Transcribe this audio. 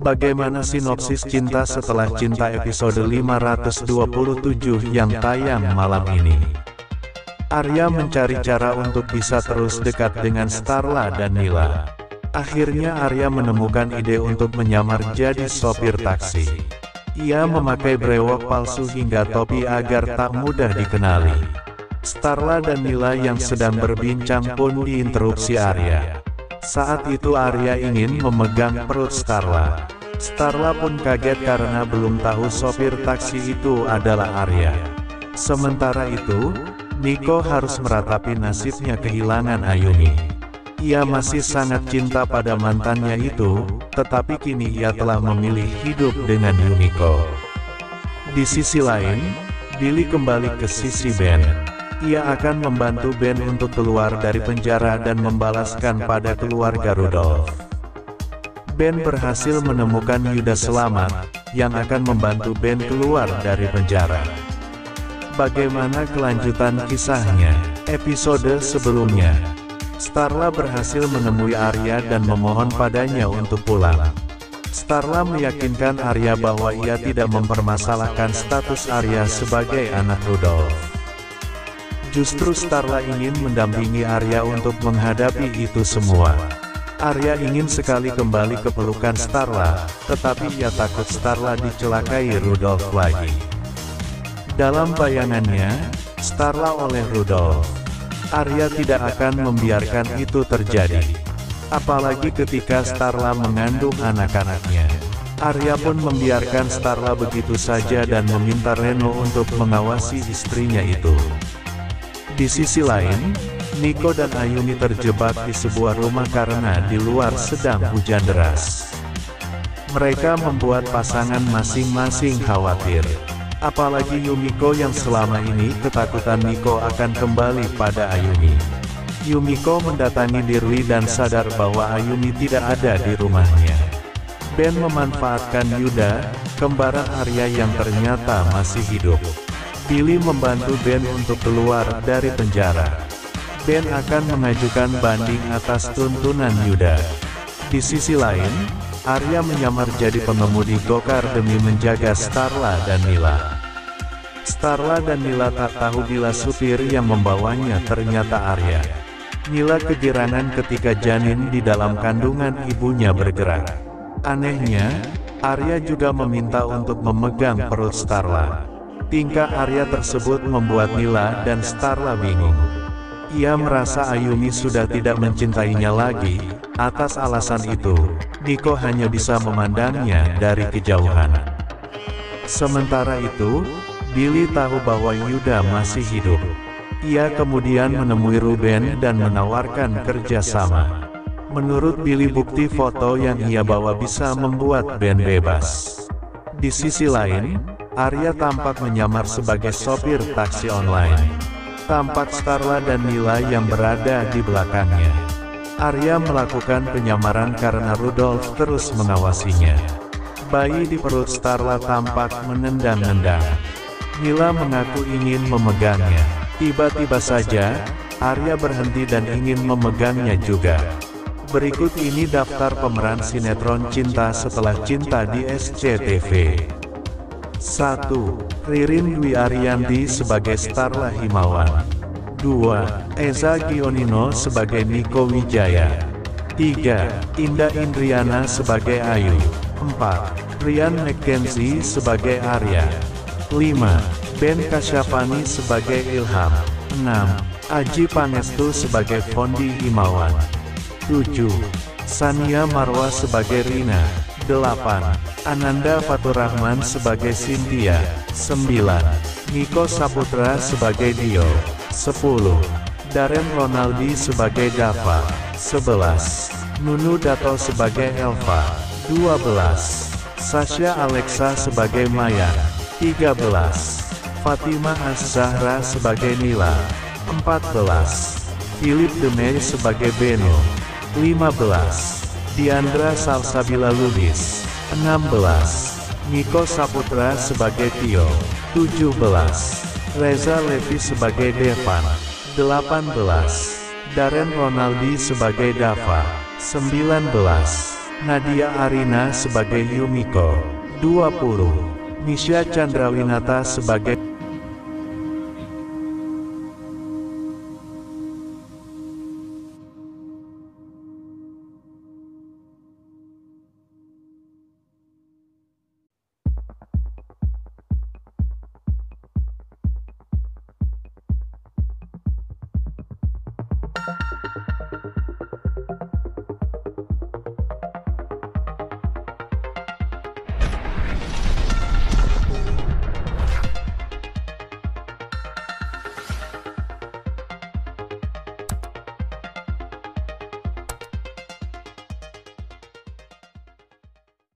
Bagaimana sinopsis Cinta Setelah Cinta episode 527 yang tayang malam ini? Arya mencari cara untuk bisa terus dekat dengan Starla dan Nila. Akhirnya Arya menemukan ide untuk menyamar jadi sopir taksi. Ia memakai brewok palsu hingga topi agar tak mudah dikenali. Starla dan Nila yang sedang berbincang pun diinterupsi Arya. Saat itu Arya ingin memegang perut Starla. Starla pun kaget karena belum tahu sopir taksi itu adalah Arya. Sementara itu, Nico harus meratapi nasibnya kehilangan Ayumi. Ia masih sangat cinta pada mantannya itu, tetapi kini ia telah memilih hidup dengan Yumiko. Di sisi lain, Billy kembali ke sisi Ben. Ia akan membantu Ben untuk keluar dari penjara dan membalaskan pada keluarga Rudolph. Ben berhasil menemukan Yuda selamat, yang akan membantu Ben keluar dari penjara. Bagaimana kelanjutan kisahnya? Episode sebelumnya, Starla berhasil menemui Arya dan memohon padanya untuk pulang. Starla meyakinkan Arya bahwa ia tidak mempermasalahkan status Arya sebagai anak Rudolph. Justru Starla ingin mendampingi Arya untuk menghadapi itu semua. Arya ingin sekali kembali ke pelukan Starla, tetapi ia takut Starla dicelakai Rudolph lagi. Dalam bayangannya, Starla oleh Rudolph. Arya tidak akan membiarkan itu terjadi. Apalagi ketika Starla mengandung anak-anaknya. Arya pun membiarkan Starla begitu saja dan meminta Reno untuk mengawasi istrinya itu. Di sisi lain, Nico dan Ayumi terjebak di sebuah rumah karena di luar sedang hujan deras. Mereka membuat pasangan masing-masing khawatir. Apalagi Yumiko yang selama ini ketakutan Nico akan kembali pada Ayumi. Yumiko mendatangi Dirwi dan sadar bahwa Ayumi tidak ada di rumahnya. Ben memanfaatkan Yuda, kembaran Arya yang ternyata masih hidup. Billy membantu Ben untuk keluar dari penjara. Ben akan mengajukan banding atas tuntunan Yuda. Di sisi lain, Arya menyamar jadi pengemudi gokar demi menjaga Starla dan Nila. Starla dan Nila tak tahu bila supir yang membawanya ternyata Arya. Nila kegirangan ketika janin di dalam kandungan ibunya bergerak. Anehnya, Arya juga meminta untuk memegang perut Starla. Tingkah Arya tersebut membuat Nila dan Starla bingung. Ia merasa Ayumi sudah tidak mencintainya lagi. Atas alasan itu, Nico hanya bisa memandangnya dari kejauhan. Sementara itu, Billy tahu bahwa Yuda masih hidup. Ia kemudian menemui Ruben dan menawarkan kerjasama. Menurut Billy, bukti foto yang ia bawa bisa membuat Ben bebas. Di sisi lain, Arya tampak menyamar sebagai sopir taksi online. Tampak Starla dan Nila yang berada di belakangnya. Arya melakukan penyamaran karena Rudolph terus mengawasinya. Bayi di perut Starla tampak menendang-nendang. Nila mengaku ingin memegangnya. Tiba-tiba saja, Arya berhenti dan ingin memegangnya juga. Berikut ini daftar pemeran sinetron Cinta Setelah Cinta di SCTV. 1. Ririn Dwi Ariyanti sebagai Starla Himawan. 2. Eza Gionino sebagai Nico Wijaya. 3. Indah Indriana sebagai Ayu. 4. Ryan McKenzie sebagai Arya. 5. Ben Kasyafani sebagai Ilham. 6. Aji Pangestu sebagai Fondi Himawan. 7. Sania Marwa sebagai Rina. 8. Ananda Faturrahman sebagai Cynthia. 9. Nico Saputra sebagai Dio. 10. Darren Ronaldi sebagai Dava. 11. Nunu Dato sebagai Elva. 12. Sasha Alexa sebagai Maya. 13. Fatima Az-Zahra sebagai Nila. 14. Philip Demey sebagai Beno. 15. Diandra Salsabila Lubis. 16. Nico Saputra sebagai Tio. 17. Reza Levi sebagai Devan. 18. Darren Ronaldi sebagai Dava. 19. Nadia Arina sebagai Yumiko, 20. Misha Chandrawinata sebagai